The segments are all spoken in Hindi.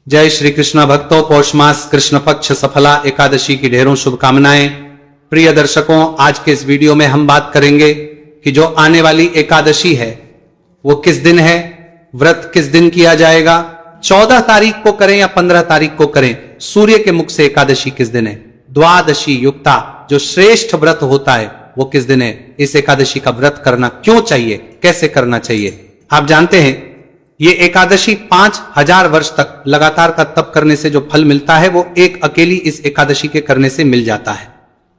जय श्री कृष्ण भक्तों, पौष मास कृष्ण पक्ष सफला एकादशी की ढेरों शुभकामनाएं। प्रिय दर्शकों, आज के इस वीडियो में हम बात करेंगे कि जो आने वाली एकादशी है वो किस दिन है, व्रत किस दिन किया जाएगा, 14 तारीख को करें या 15 तारीख को करें, सूर्य के मुख से एकादशी किस दिन है, द्वादशी युक्ता जो श्रेष्ठ व्रत होता है वो किस दिन है, इस एकादशी का व्रत करना क्यों चाहिए, कैसे करना चाहिए। आप जानते हैं ये एकादशी 5000 वर्ष तक लगातार का तप करने से जो फल मिलता है वो एक अकेली इस एकादशी के करने से मिल जाता है।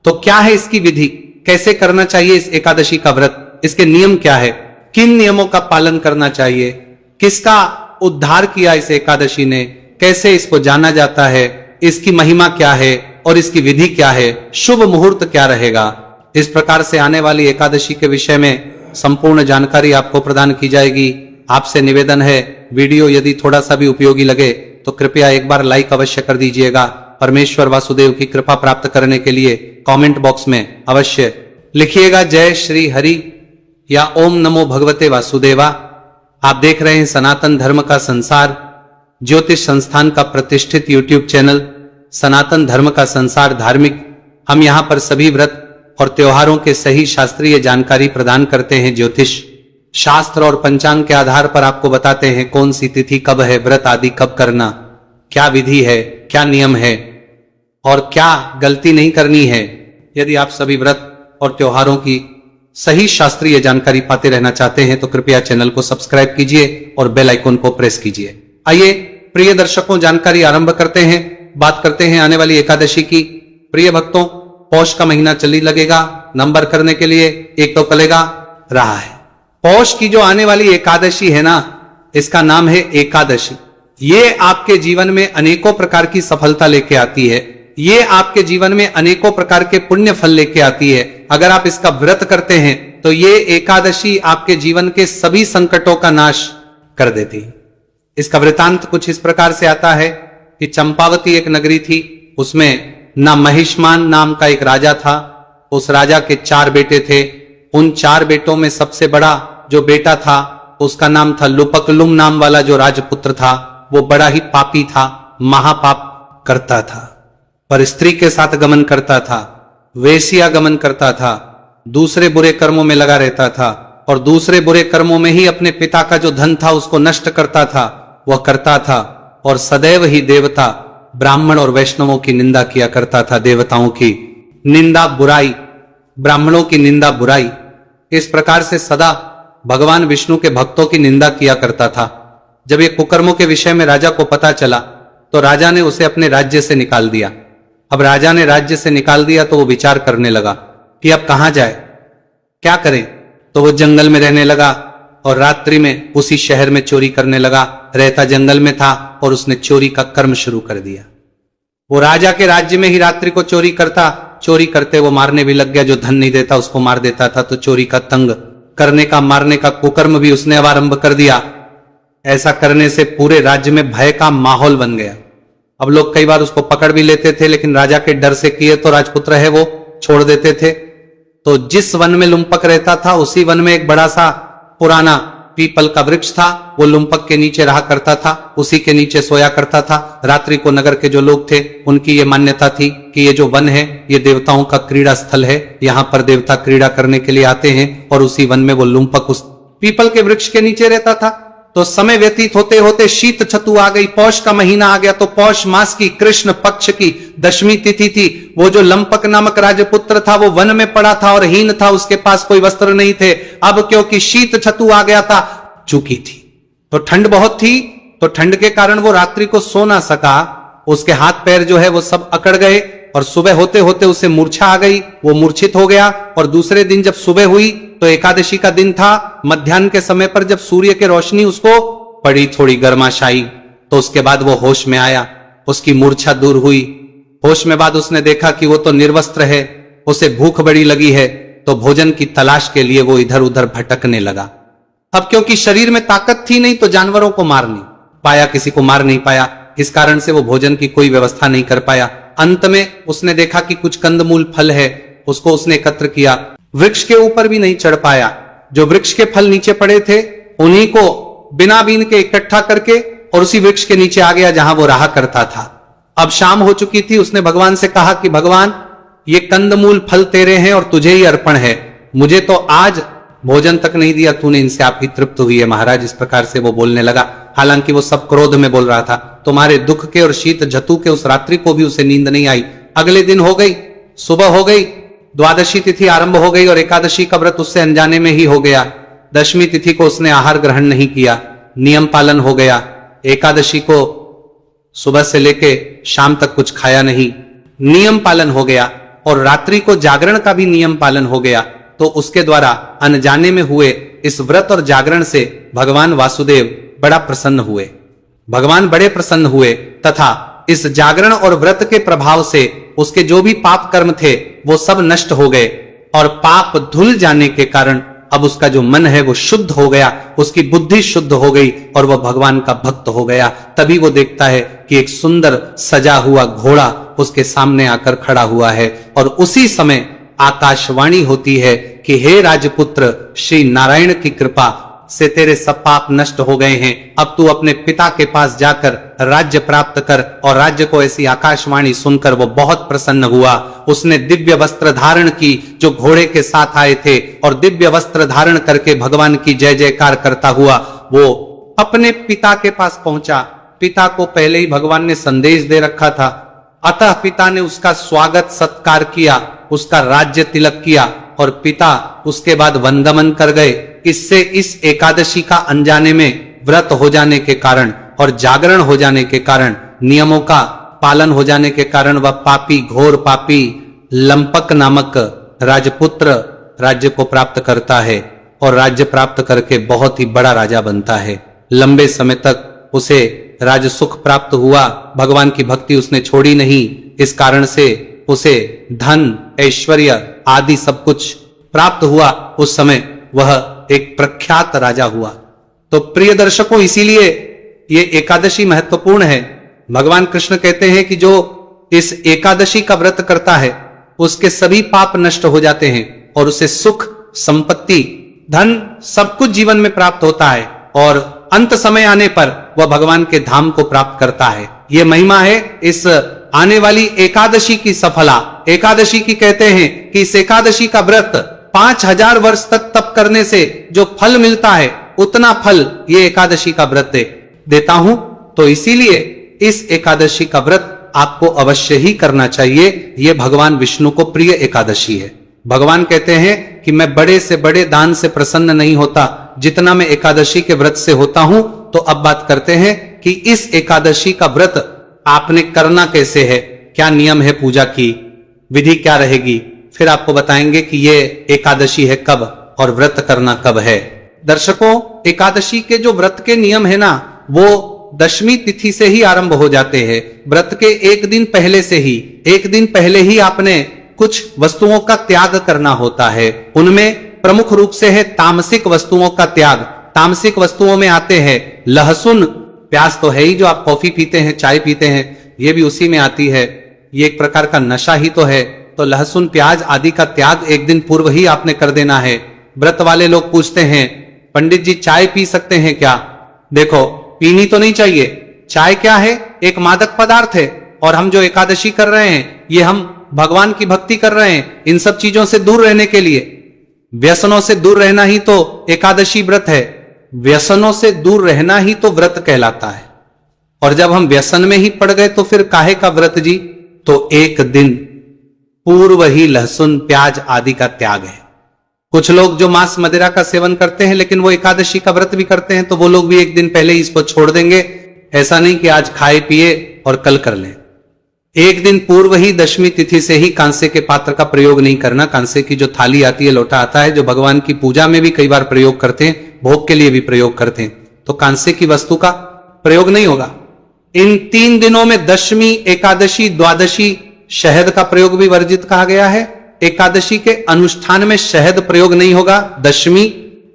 तो क्या है इसकी विधि, कैसे करना चाहिए इस एकादशी का व्रत, इसके नियम क्या है, किन नियमों का पालन करना चाहिए, किसका उद्धार किया इस एकादशी ने, कैसे इसको जाना जाता है, इसकी महिमा क्या है और इसकी विधि क्या है, शुभ मुहूर्त क्या रहेगा। इस प्रकार से आने वाली एकादशी के विषय में संपूर्ण जानकारी आपको प्रदान की जाएगी। आपसे निवेदन है, वीडियो यदि थोड़ा सा भी उपयोगी लगे तो कृपया एक बार लाइक अवश्य कर दीजिएगा। परमेश्वर वासुदेव की कृपा प्राप्त करने के लिए कमेंट बॉक्स में अवश्य लिखिएगा जय श्री हरि या ओम नमो भगवते वासुदेवा। आप देख रहे हैं सनातन धर्म का संसार ज्योतिष संस्थान का प्रतिष्ठित यूट्यूब चैनल सनातन धर्म का संसार धार्मिक। हम यहां पर सभी व्रत और त्योहारों के सही शास्त्रीय जानकारी प्रदान करते हैं। ज्योतिष शास्त्र और पंचांग के आधार पर आपको बताते हैं कौन सी तिथि कब है, व्रत आदि कब करना, क्या विधि है, क्या नियम है और क्या गलती नहीं करनी है। यदि आप सभी व्रत और त्योहारों की सही शास्त्रीय जानकारी पाते रहना चाहते हैं तो कृपया चैनल को सब्सक्राइब कीजिए और बेल आइकन को प्रेस कीजिए। आइए प्रिय दर्शकों, जानकारी आरंभ करते हैं। बात करते हैं आने वाली एकादशी की। प्रिय भक्तों, पौष का महीना चली लगेगा, नंबर करने के लिए एक तो कलेगा रहा है। पौष की जो आने वाली एकादशी है ना, इसका नाम है एकादशी। ये आपके जीवन में अनेकों प्रकार की सफलता लेके आती है, ये आपके जीवन में अनेकों प्रकार के पुण्य फल लेके आती है। अगर आप इसका व्रत करते हैं तो ये एकादशी आपके जीवन के सभी संकटों का नाश कर देती है। इसका वृतांत कुछ इस प्रकार से आता है कि चंपावती एक नगरी थी, उसमें ना महिष्मान नाम का एक राजा था। उस राजा के 4 बेटे थे। उन 4 बेटों में सबसे बड़ा जो बेटा था उसका नाम था लुपकलुम नाम वाला जो राजपुत्र था, वो बड़ा ही पापी था, महापाप करता था, पर स्त्री के साथ गमन करता था, वेश्या गमन करता था, दूसरे बुरे कर्मों में लगा रहता था और दूसरे बुरे कर्मों में ही अपने पिता का जो धन था उसको नष्ट करता था, वह करता था और सदैव ही देवता ब्राह्मण और वैष्णवों की निंदा किया करता था। देवताओं की निंदा बुराई, ब्राह्मणों की निंदा बुराई, इस प्रकार से सदा भगवान विष्णु के भक्तों की निंदा किया करता था। जब ये कुकर्मों के विषय में राजा को पता चला तो राजा ने उसे अपने राज्य से निकाल दिया। अब राजा ने राज्य से निकाल दिया तो वो विचार करने लगा कि अब कहां जाए, क्या करे। तो वो जंगल में रहने लगा और रात्रि में उसी शहर में चोरी करने लगा। रहता जंगल में था और उसने चोरी का कर्म शुरू कर दिया। वो राजा के राज्य में ही रात्रि को चोरी करता, चोरी करते वो मारने भी लग गया, जो धन नहीं देता उसको मार देता था। तो चोरी का तंग करने का, मारने का कुकर्म भी उसने अब आरंभ कर दिया। ऐसा करने से पूरे राज्य में भय का माहौल बन गया। अब लोग कई बार उसको पकड़ भी लेते थे, लेकिन राजा के डर से किए तो राजपुत्र है वो छोड़ देते थे। तो जिस वन में लुम्पक रहता था उसी वन में एक बड़ा सा पुराना पीपल का वृक्ष था। वो लुम्पक के नीचे रहा करता था, उसी के नीचे सोया करता था। रात्रि को नगर के जो लोग थे उनकी ये मान्यता थी कि ये जो वन है ये देवताओं का क्रीड़ा स्थल है, यहाँ पर देवता क्रीड़ा करने के लिए आते हैं। और उसी वन में वो लुम्पक उस पीपल के वृक्ष के नीचे रहता था। तो समय व्यतीत होते होते शीत छतु आ गई, पौष का महीना आ गया। तो पौष मास की कृष्ण पक्ष की 10वीं तिथि थी। वो जो लंपक नामक राजपुत्र था वो वन में पड़ा था और हीन था, उसके पास कोई वस्त्र नहीं थे। अब क्योंकि शीत छतु आ गया था, चुकी थी, तो ठंड बहुत थी, तो ठंड के कारण वो रात्रि को सो ना सका। उसके हाथ पैर जो है वो सब अकड़ गए और सुबह होते होते उसे मूर्छा आ गई, वो मूर्छित हो गया। और दूसरे दिन जब सुबह हुई तो एकादशी का दिन था, मध्याह्न के समय पर जब सूर्य की रोशनी उसको पड़ी थोड़ी गर्माशाई, तो उसके बाद वो होश में आया, उसकी मूर्छा दूर हुई। होश में बाद उसने देखा कि वो तो निर्वस्त्र है, उसे भूख बड़ी लगी है, तो भोजन की तलाश के लिए वो इधर उधर भटकने लगा। अब क्योंकि शरीर में ताकत थी नहीं तो जानवरों को मार नहीं पाया, किसी को मार नहीं पाया, इस कारण से वो भोजन की कोई व्यवस्था नहीं कर पाया। अंत में उसने देखा कि कुछ कंदमूल फल है, उसको उसने एकत्र किया। वृक्ष के ऊपर भी नहीं चढ़ पाया, जो वृक्ष के फल नीचे पड़े थे उन्हीं को बिना बीन के इकट्ठा करके और उसी वृक्ष के नीचे आ गया जहां वो रहा करता था। अब शाम हो चुकी थी। उसने भगवान से कहा कि भगवान, ये कंदमूल फल तेरे हैं और तुझे ही अर्पण है, मुझे तो आज भोजन तक नहीं दिया तूने, इनसे आपकी तृप्त हुई है महाराज। इस प्रकार से वो बोलने लगा। हालांकि वो सब क्रोध में बोल रहा था। तुम्हारे दुख के और शीत जतु के उस रात्रि को भी उसे नींद नहीं आई। अगले दिन हो गई, सुबह हो गई, द्वादशी तिथि आरंभ हो गई और एकादशी का व्रत उससे अनजाने में ही हो गया। दशमी तिथि को उसने आहार ग्रहण नहीं किया, नियम पालन हो गया। एकादशी को सुबह से लेके शाम तक कुछ खाया नहीं, नियम पालन हो गया। और रात्रि को जागरण का भी नियम पालन हो गया। तो उसके द्वारा अनजाने में हुए इस व्रत और जागरण से भगवान वासुदेव बड़ा प्रसन्न हुए। भगवान बड़े प्रसन्न हुए तथा इस जागरण और व्रत के प्रभाव से उसके जो भी पाप कर्म थे वो सब नष्ट हो गए और पाप धुल जाने के कारण अब उसका जो मन है वो शुद्ध हो गया, उसकी बुद्धि शुद्ध हो गई और वह भगवान का भक्त हो गया। तभी वो देखता है कि एक सुंदर सजा हुआ घोड़ा उसके सामने आकर खड़ा हुआ है और उसी समय आकाशवाणी होती है कि हे राजपुत्र, श्री नारायण की कृपा से तेरे सब पाप नष्ट हो गए हैं। अब तू अपने पिता के पास जाकर राज्य प्राप्त कर। और राज्य को ऐसी आकाशवाणी सुनकर वो बहुत प्रसन्न हुआ। उसने दिव्य वस्त्र धारण की जो घोड़े के साथ आए थे और दिव्य वस्त्र धारण करके भगवान की जय जयकार करता हुआ वो अपने पिता के पास पहुंचा। पिता को पहले ही भगवान ने संदेश दे रखा था, अतः पिता ने उसका स्वागत सत्कार किया, उसका राज्य तिलक किया और पिता उसके बाद वंदमन कर गए। इससे इस एकादशी का अनजाने में व्रत हो जाने के कारण और जागरण हो जाने के कारण, नियमों का पालन हो जाने के कारण वह पापी, घोर पापी लंपक नामक राजपुत्र राज्य को प्राप्त करता है और राज्य प्राप्त करके बहुत ही बड़ा राजा बनता है। लंबे समय तक उसे राजसुख प्राप्त हुआ, भगवान की भक्ति उसने छोड़ी नहीं। इस कारण से उसे धन, ऐश्वर्य आदि सब कुछ प्राप्त हुआ। उस समय वह एक प्रख्यात राजा हुआ। तो प्रिय दर्शकों, इसीलिए ये एकादशी महत्वपूर्ण है। भगवान कृष्ण कहते हैं कि जो इस एकादशी का व्रत करता है उसके सभी पाप नष्ट हो जाते हैं और उसे सुख, संपत्ति, धन सब कुछ जीवन में प्राप्त होता है और अंत समय आने पर वह भगवान के धाम को प्राप्त करता है। यह महिमा है इस आने वाली एकादशी की सफला। एकादशी की कहते हैं कि इस एकादशी का व्रत 5000 वर्ष तक तप करने से जो फल मिलता है उतना फल ये एकादशी का व्रत देता हूं। तो इसीलिए इस एकादशी का व्रत आपको अवश्य ही करना चाहिए। यह भगवान विष्णु को प्रिय एकादशी है। भगवान कहते हैं कि मैं बड़े से बड़े दान से प्रसन्न नहीं होता जितना मैं एकादशी के व्रत से होता हूं। तो अब बात करते हैं कि इस एकादशी का व्रत आपने करना कैसे है, क्या नियम है, पूजा की विधि क्या रहेगी, फिर आपको बताएंगे कि ये एकादशी है कब और व्रत करना कब है। दर्शकों, एकादशी के जो व्रत के नियम है ना, वो दशमी तिथि से ही आरंभ हो जाते हैं। व्रत के एक दिन पहले ही आपने कुछ वस्तुओं का त्याग करना होता है। उनमें प्रमुख रूप से है तामसिक वस्तुओं का त्याग। तामसिक वस्तुओं में आते हैं लहसुन, प्याज तो है ही, जो आप कॉफी पीते हैं, चाय पीते हैं, ये भी उसी में आती है। ये एक प्रकार का नशा ही तो है। तो लहसुन, प्याज आदि का त्याग एक दिन पूर्व ही आपने कर देना है। व्रत वाले लोग पूछते हैं, पंडित जी चाय पी सकते हैं क्या? देखो, पीनी तो नहीं चाहिए। चाय क्या है? एक मादक पदार्थ है। और हम जो एकादशी कर रहे हैं ये हम भगवान की भक्ति कर रहे हैं, इन सब चीजों से दूर रहने के लिए। व्यसनों से दूर रहना ही तो एकादशी व्रत है। व्यसनों से दूर रहना ही तो व्रत कहलाता है। और जब हम व्यसन में ही पड़ गए तो फिर काहे का व्रत जी? तो एक दिन पूर्व ही लहसुन, प्याज आदि का त्याग है। कुछ लोग जो मांस मदिरा का सेवन करते हैं लेकिन वो एकादशी का व्रत भी करते हैं, तो वो लोग भी एक दिन पहले ही इसको छोड़ देंगे। ऐसा नहीं कि आज खाए पिए और कल कर लें। एक दिन पूर्व ही दशमी तिथि से ही कांसे के पात्र का प्रयोग नहीं करना। कांसे की जो थाली आती है, लोटा आता है, जो भगवान की पूजा में भी कई बार प्रयोग करते हैं, भोग के लिए भी प्रयोग करते हैं, तो कांसे की वस्तु का प्रयोग नहीं होगा। इन 3 दिनों में दशमी, एकादशी, द्वादशी, शहद का प्रयोग भी वर्जित कहा गया है। एकादशी के अनुष्ठान में शहद प्रयोग नहीं होगा। दशमी,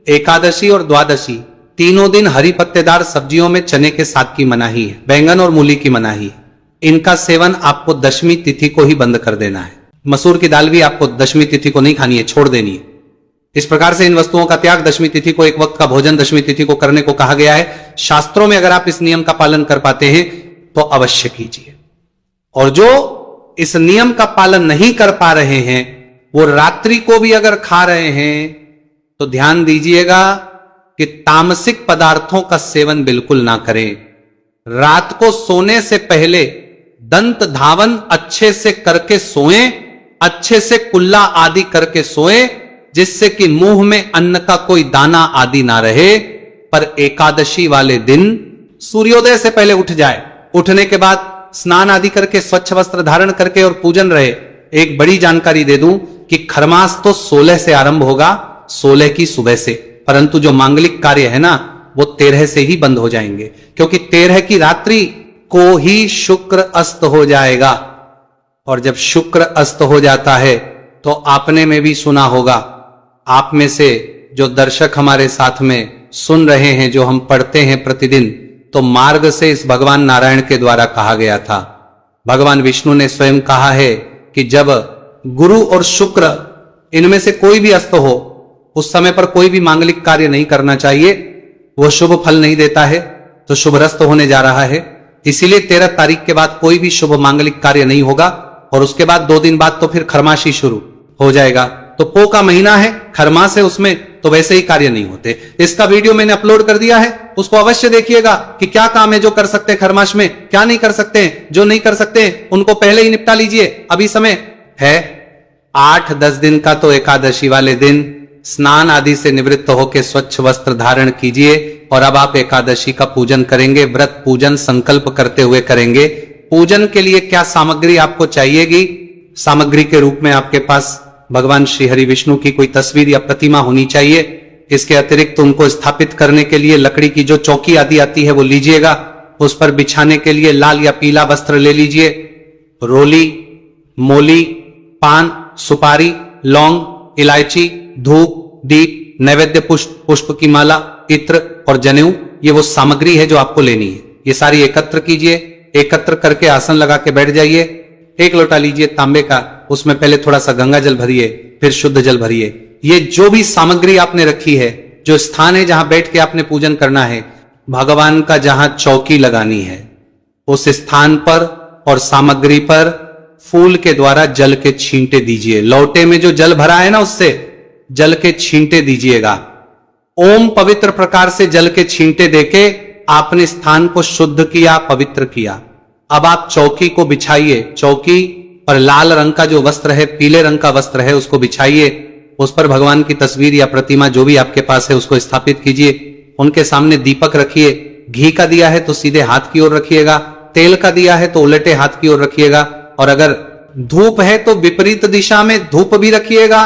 एकादशी और द्वादशी तीनों दिन हरी पत्तेदार सब्जियों में चने के साग की मनाही है, बैंगन और मूली की मनाही है। इनका सेवन आपको दशमी तिथि को ही बंद कर देना है। मसूर की दाल भी आपको दशमी तिथि को नहीं खानी है, छोड़ देनी है। इस प्रकार से इन वस्तुओं का त्याग, दशमी तिथि को एक वक्त का भोजन दशमी तिथि को करने को कहा गया है। शास्त्रों में अगर आप इस नियम का पालन कर पाते हैं तो अवश्य कीजिए। और जो इस नियम का पालन नहीं कर पा रहे हैं, वो रात्रि को भी अगर खा रहे हैं तो ध्यान दीजिएगा कि तामसिक पदार्थों का सेवन बिल्कुल ना करें। रात को सोने से पहले दंत धावन अच्छे से करके सोएं, अच्छे से कुल्ला आदि करके सोएं, जिससे कि मुंह में अन्न का कोई दाना आदि ना रहे। पर एकादशी वाले दिन सूर्योदय से पहले उठ जाए, उठने के बाद स्नान आदि करके स्वच्छ वस्त्र धारण करके और पूजन रहे। एक बड़ी जानकारी दे दूं कि खरमास तो 16 से आरंभ होगा, 16 की सुबह से, परंतु जो मांगलिक कार्य है ना वो 13 से ही बंद हो जाएंगे, क्योंकि 13 की रात्रि को ही शुक्र अस्त हो जाएगा। और जब शुक्र अस्त हो जाता है तो आपने में भी सुना होगा, आप में से जो दर्शक हमारे साथ में सुन रहे हैं, जो हम पढ़ते हैं प्रतिदिन, तो मार्ग से इस भगवान नारायण के द्वारा कहा गया था। भगवान विष्णु ने स्वयं कहा है कि जब गुरु और शुक्र इनमें से कोई भी अस्त हो, उस समय पर कोई भी मांगलिक कार्य नहीं करना चाहिए, वो शुभ फल नहीं देता है, तो शुभरस्त होने जा रहा है। इसीलिए 13 तारीख के बाद कोई भी शुभ मांगलिक कार्य नहीं होगा। और उसके बाद 2 दिन बाद तो फिर खरमासी शुरू हो जाएगा। तो पो का महीना है, खरमास है, उसमें तो वैसे ही कार्य नहीं होते। इसका वीडियो मैंने अपलोड कर दिया है, उसको अवश्य देखिएगा कि क्या काम है जो कर सकते हैं खरमास में, क्या नहीं कर सकते हैं। जो नहीं कर सकते हैं उनको पहले ही निपटा लीजिए, अभी समय है। 8-10 दिन का तो एकादशी वाले दिन स्नान आदि से निवृत्त होकर स्वच्छ वस्त्र धारण कीजिए। और अब आप एकादशी का पूजन करेंगे, व्रत पूजन संकल्प करते हुए करेंगे। पूजन के लिए क्या सामग्री आपको चाहिएगी? सामग्री के रूप में आपके पास भगवान श्री हरि विष्णु की कोई तस्वीर या प्रतिमा होनी चाहिए। इसके अतिरिक्त उनको स्थापित करने के लिए लकड़ी की जो चौकी आदि आती है वो लीजिएगा। उस पर बिछाने के लिए लाल या पीला वस्त्र ले लीजिए। रोली, मोली, पान, सुपारी, लौंग, इलायची, धूप, दीप, नैवेद्य पुष्प की माला, इत्र और जनेऊ, ये वो सामग्री है जो आपको लेनी है। ये सारी एकत्र कीजिए। एकत्र करके आसन लगा के बैठ जाइए। 1 लोटा लीजिए तांबे का, उसमें पहले थोड़ा सा गंगा जल भरिए, फिर शुद्ध जल भरिए। ये जो भी सामग्री आपने रखी है, जो स्थान है जहां बैठ के आपने पूजन करना है, भगवान का जहां चौकी लगानी है, उस स्थान पर और सामग्री पर फूल के द्वारा जल के छींटे दीजिए। लोटे में जो जल भरा है ना, उससे जल के छींटे दीजिएगा। ओम पवित्र प्रकार से जल के छींटे देके आपने स्थान को शुद्ध किया, पवित्र किया। अब आप चौकी को बिछाइए। चौकी पर लाल रंग का जो वस्त्र है, पीले रंग का वस्त्र है, उसको बिछाइए। उस पर भगवान की तस्वीर या प्रतिमा जो भी आपके पास है उसको स्थापित कीजिए। उनके सामने दीपक रखिए। घी का दिया है तो सीधे हाथ की ओर रखिएगा, तेल का दिया है तो उलटे हाथ की ओर रखिएगा। और अगर धूप है तो विपरीत दिशा में धूप भी रखिएगा।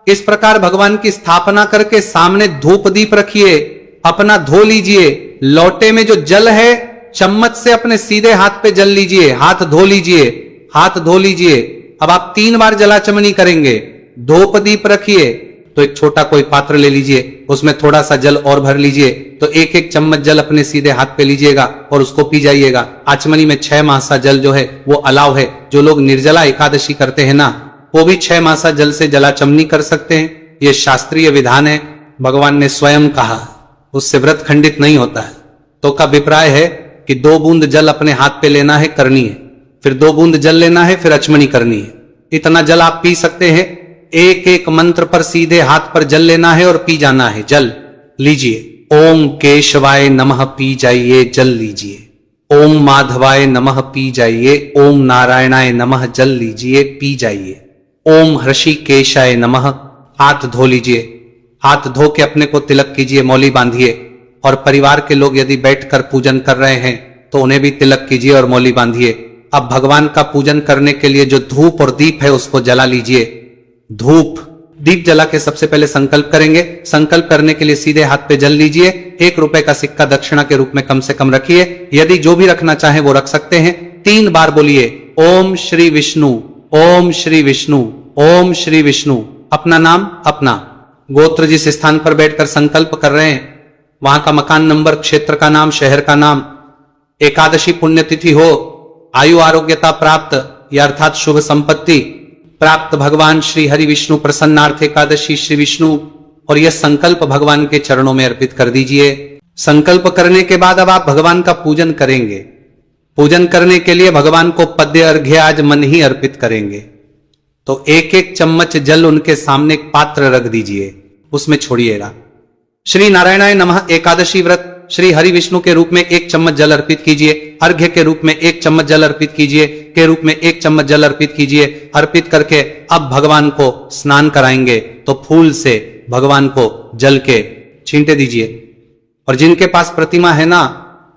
इस प्रकार भगवान की स्थापना करके सामने धूप दीप रखिए। अपना धो लीजिए। लोटे में जो जल है, चम्मच से अपने सीधे हाथ पे जल लीजिए, हाथ धो लीजिए, हाथ धो लीजिए। अब आप 3 बार जलाचमनी करेंगे। धूप दीप रखिए तो एक छोटा कोई पात्र ले लीजिए, उसमें थोड़ा सा जल और भर लीजिए। तो 1-1 चम्मच जल अपने सीधे हाथ पे लीजिएगा और उसको पी जाइएगा। आचमनी में 6 मासा जल जो है वो अलाव है। जो लोग निर्जला एकादशी करते हैं ना, वो भी 6 मासा जल से जलाचमनी कर सकते हैं। ये शास्त्रीय विधान है, भगवान ने स्वयं कहा, उससे व्रत खंडित नहीं होता है। तो का अभिप्राय है कि 2 बूंद जल अपने हाथ पे लेना है, करनी है, फिर 2 बूंद जल लेना है, फिर अचमनी करनी है। इतना जल आप पी सकते हैं। 1-1 मंत्र पर सीधे हाथ पर जल लेना है और पी जाना है। जल लीजिए। ओम केशवाय नमः पी जाइए, जल लीजिए। ओम माधवाय नमः पी जाइए। ओम नारायणाय नमः जल लीजिए, पी जाइए। ओम हृषिकेशाय नमः, हाथ धो लीजिए। हाथ धो के अपने को तिलक कीजिए, मौली बांधिए। और परिवार के लोग यदि बैठकर पूजन कर रहे हैं तो उन्हें भी तिलक कीजिए और मौली बांधिए। अब भगवान का पूजन करने के लिए जो धूप और दीप है उसको जला लीजिए। धूप दीप जला के सबसे पहले संकल्प करेंगे। संकल्प करने के लिए सीधे हाथ पे जल लीजिए। 1 रुपए का सिक्का दक्षिणा के रूप में कम से कम रखिए। यदि जो भी रखना चाहे वो रख सकते हैं। 3 बार बोलिए ओम श्री विष्णु, ओम श्री विष्णु, ओम श्री विष्णु। अपना नाम, अपना गोत्र, जिस स्थान पर बैठकर संकल्प कर रहे हैं वहां का मकान नंबर, क्षेत्र का नाम, शहर का नाम, एकादशी पुण्यतिथि हो, आयु आरोग्यता प्राप्त या अर्थात शुभ संपत्ति प्राप्त, भगवान श्री हरि विष्णु प्रसन्नार्थ एकादशी श्री विष्णु। और यह संकल्प भगवान के चरणों में अर्पित कर दीजिए। संकल्प करने के बाद अब आप भगवान का पूजन करेंगे। पूजन करने के लिए भगवान को पद्य अर्घ्य आज मन ही अर्पित करेंगे। तो एक एक चम्मच जल उनके सामने एक पात्र रख दीजिए, उसमें छोड़िएगा। श्री नारायणाय नमः एकादशी व्रत श्री हरि विष्णु के रूप में 1 चम्मच जल अर्पित कीजिए, अर्घ्य के रूप में 1 चम्मच जल अर्पित कीजिए, के रूप में 1 चम्मच जल अर्पित कीजिए। अर्पित करके अब भगवान को स्नान कराएंगे तो फूल से भगवान को जल के छींटे दीजिए। और जिनके पास प्रतिमा है ना,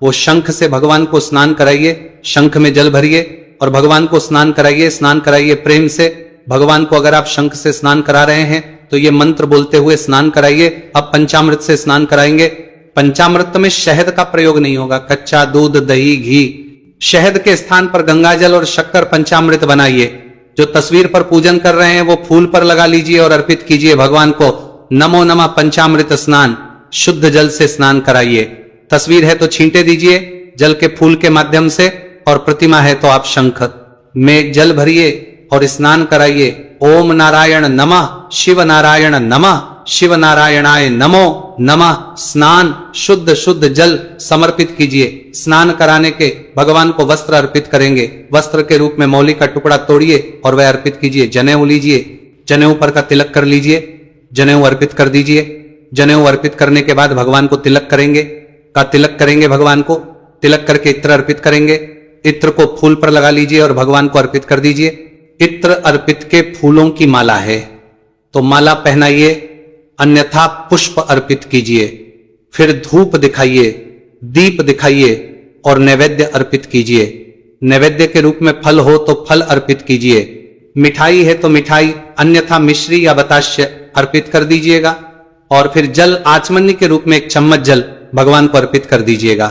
वो शंख से भगवान को स्नान कराइए, शंख में जल भरिए और भगवान को स्नान कराइए प्रेम से। भगवान को अगर आप शंख से स्नान करा रहे हैं तो ये मंत्र बोलते हुए स्नान कराइए। अब पंचामृत से स्नान कराएंगे। पंचामृत में शहद का प्रयोग नहीं होगा, कच्चा दूध, दही, घी। शहद के स्थान पर गंगाजल और शक्कर पंचामृत बनाइए। जो तस्वीर पर पूजन कर रहे हैं वो फूल पर लगा लीजिए और अर्पित कीजिए भगवान को। नमो नमः पंचामृत स्नान, शुद्ध जल से स्नान कराइए। तस्वीर है तो छींटे दीजिए जल के फूल के माध्यम से, और प्रतिमा है तो आप शंख में जल भरिए और स्नान कराइए। ओम नारायण नमः, शिव नारायण नमः, शिव नारायणाय नमो नमः। स्नान शुद्ध शुद्ध जल समर्पित कीजिए। स्नान कराने के भगवान को वस्त्र अर्पित करेंगे। वस्त्र के रूप में मौली का टुकड़ा तोड़िए और वह अर्पित कीजिए। जनेऊ लीजिए, जनेऊ पर का तिलक कर लीजिए, जनेऊ अर्पित कर दीजिए। जनेऊ अर्पित करने के बाद भगवान को तिलक करेंगे, तिलक करेंगे भगवान को। तिलक करके इत्र अर्पित करेंगे। इत्र को फूल पर लगा लीजिए और भगवान को अर्पित कर दीजिए। इत्र अर्पित के फूलों की माला है तो माला पहनाइए, अन्यथा पुष्प अर्पित कीजिए। फिर धूप दिखाइए, दीप दिखाइए और नैवेद्य अर्पित कीजिए। नैवेद्य के रूप में फल हो तो फल अर्पित कीजिए। मिठाई है तो मिठाई, अन्यथा मिश्री या बताश्य अर्पित कर दीजिएगा। और फिर जल आचमनी के रूप में 1 चम्मच जल भगवान को अर्पित कर दीजिएगा।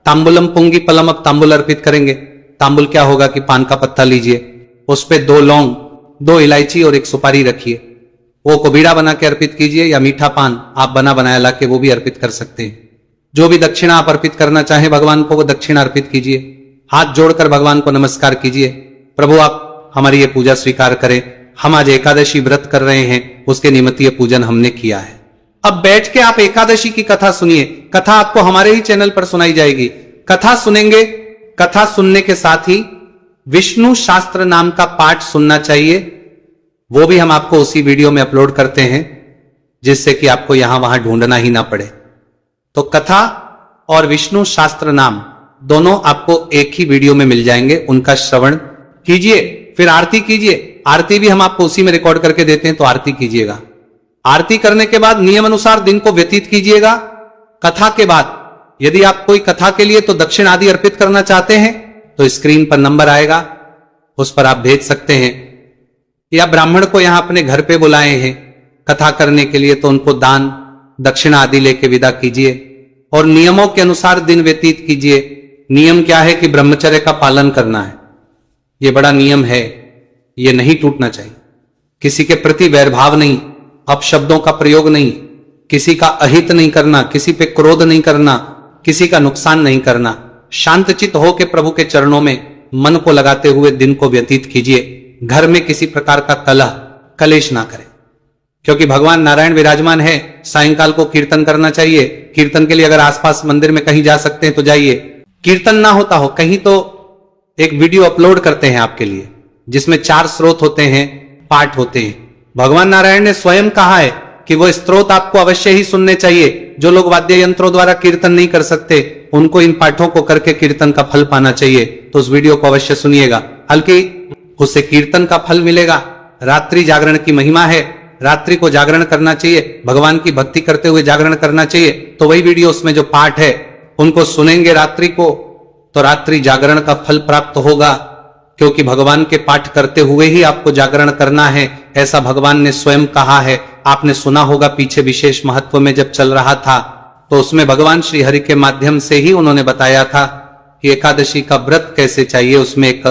तांबुलम पुंगी पलम, अब तांबुल अर्पित करेंगे। तांबुल क्या होगा कि पान का पत्ता लीजिए, उस पे 2 लौंग, 2 इलायची और 1 सुपारी रखिए। वो को बीड़ा बना के अर्पित कीजिए या मीठा पान आप बना बनाया ला के वो भी अर्पित कर सकते हैं। जो भी दक्षिणा आप अर्पित करना चाहें भगवान को, वो दक्षिणा अर्पित कीजिए। हाथ जोड़कर भगवान को नमस्कार कीजिए, प्रभु आप हमारी ये पूजा स्वीकार करें। हम आज एकादशी व्रत कर रहे हैं, उसके निमित्त ये पूजन हमने किया है। अब बैठ के आप एकादशी की कथा सुनिए। कथा आपको हमारे ही चैनल पर सुनाई जाएगी। कथा सुनेंगे, कथा सुनने के साथ ही विष्णु शास्त्र नाम का पाठ सुनना चाहिए। वो भी हम आपको उसी वीडियो में अपलोड करते हैं, जिससे कि आपको यहां वहां ढूंढना ही ना पड़े। तो कथा और विष्णु शास्त्र नाम दोनों आपको एक ही वीडियो में मिल जाएंगे। उनका श्रवण कीजिए, फिर आरती कीजिए। आरती भी हम आपको उसी में रिकॉर्ड करके देते हैं, तो आरती कीजिएगा। आरती करने के बाद नियम अनुसार दिन को व्यतीत कीजिएगा। कथा के बाद यदि आप कोई कथा के लिए तो दक्षिण आदि अर्पित करना चाहते हैं तो स्क्रीन पर नंबर आएगा, उस पर आप भेज सकते हैं। या ब्राह्मण को यहां अपने घर पे बुलाए हैं कथा करने के लिए तो उनको दान दक्षिण आदि लेके विदा कीजिए और नियमों के अनुसार दिन व्यतीत कीजिए। नियम क्या है कि ब्रह्मचर्य का पालन करना है। यह बड़ा नियम है, यह नहीं टूटना चाहिए। किसी के प्रति वैरभाव नहीं, अपशब्दों का प्रयोग नहीं, किसी का अहित नहीं करना, किसी पे क्रोध नहीं करना, किसी का नुकसान नहीं करना। शांतचित्त होकर प्रभु के चरणों में मन को लगाते हुए दिन को व्यतीत कीजिए। घर में किसी प्रकार का कलह कलेश ना करें, क्योंकि भगवान नारायण विराजमान है। सायंकाल को कीर्तन करना चाहिए। कीर्तन के लिए अगर आसपास मंदिर में कहीं जा सकते हैं तो जाइए। कीर्तन ना होता हो कहीं तो एक वीडियो अपलोड करते हैं आपके लिए, जिसमें 4 स्रोत होते हैं, पाठ होते हैं। भगवान नारायण ने स्वयं कहा है कि वो स्त्रोत आपको अवश्य ही सुनने चाहिए। जो लोग वाद्य यंत्रों द्वारा कीर्तन नहीं कर सकते उनको इन पाठों को करके कीर्तन का फल पाना चाहिए। तो उस वीडियो को अवश्य सुनिएगा, बल्कि उससे कीर्तन का फल मिलेगा। रात्रि जागरण की महिमा है, रात्रि को जागरण करना चाहिए, भगवान की भक्ति करते हुए जागरण करना चाहिए। तो वही वीडियो उसमें जो पाठ है उनको सुनेंगे रात्रि को, तो रात्रि जागरण का फल प्राप्त होगा, क्योंकि भगवान के पाठ करते हुए ही आपको जागरण करना है, ऐसा भगवान ने स्वयं कहा है। आपने सुना होगा पीछे विशेष महत्व में जब चल रहा था तो उसमें भगवान श्री हरि के माध्यम से ही उन्होंने बताया था कि एकादशी का व्रत कैसे चाहिए। उसमें एक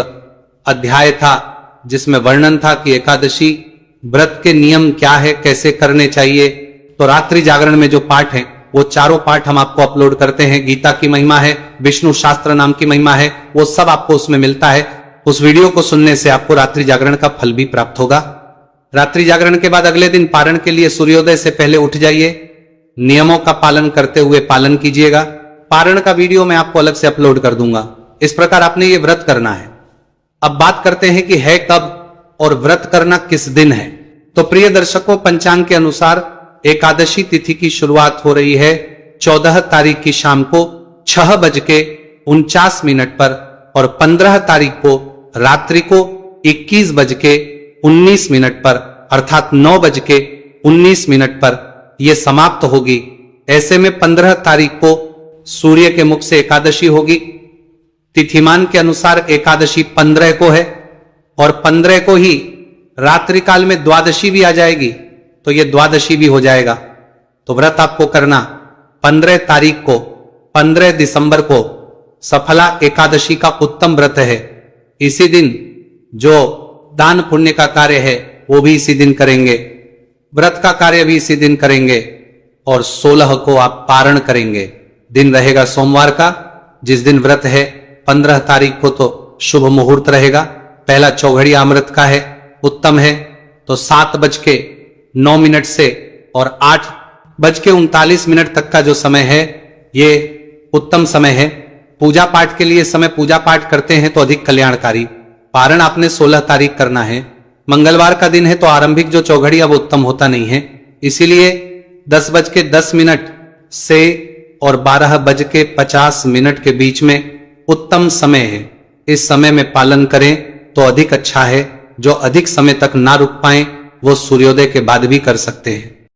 अध्याय था जिसमें वर्णन था कि एकादशी व्रत के नियम क्या है, कैसे करने चाहिए। तो रात्रि जागरण में जो पाठ है वो चारों पाठ हम आपको अपलोड करते हैं। गीता की महिमा है, विष्णु शास्त्र नाम की महिमा है, वो सब आपको उसमें मिलता है। उस वीडियो को सुनने से आपको रात्रि जागरण का फल भी प्राप्त होगा। रात्रि जागरण के बाद अगले दिन पारण के लिए सूर्योदय से पहले उठ जाइए। नियमों का पालन करते हुए पालन कीजिएगा। पारण का वीडियो मैं आपको अलग से अपलोड कर दूंगा। इस प्रकार आपने ये व्रत करना है। अब बात करते हैं कि है कब और व्रत करना किस दिन है। तो प्रिय दर्शकों, पंचांग के अनुसार एकादशी तिथि की शुरुआत हो रही है 14 तारीख की शाम को 6:49 पर और 15 तारीख को रात्रि को 21:19 पर अर्थात 9:19 पर यह समाप्त होगी। ऐसे में 15 तारीख को सूर्य के मुख से एकादशी होगी। तिथिमान के अनुसार एकादशी 15 को है और 15 को ही रात्रि काल में द्वादशी भी आ जाएगी, तो यह द्वादशी भी हो जाएगा। तो व्रत आपको करना 15 तारीख को, 15 दिसंबर को सफला एकादशी का उत्तम व्रत है। इसी दिन जो दान पुण्य का कार्य है वो भी इसी दिन करेंगे, व्रत का कार्य भी इसी दिन करेंगे और 16 को आप पारण करेंगे। दिन रहेगा सोमवार का, जिस दिन व्रत है 15 तारीख को तो शुभ मुहूर्त रहेगा। पहला चौघड़िया अमृत का है, उत्तम है। तो 7:09 से और 8:39 तक का जो समय है ये उत्तम समय है। पूजा पाठ के लिए समय पूजा पाठ करते हैं तो अधिक कल्याणकारी। पारण आपने 16 तारीख करना है। मंगलवार का दिन है तो आरंभिक जो चौघड़िया वो उत्तम होता नहीं है, इसीलिए 10:10 से और 12:50 के बीच में उत्तम समय है। इस समय में पालन करें तो अधिक अच्छा है। जो अधिक समय तक ना रुक पाए वो सूर्योदय के बाद भी कर सकते हैं।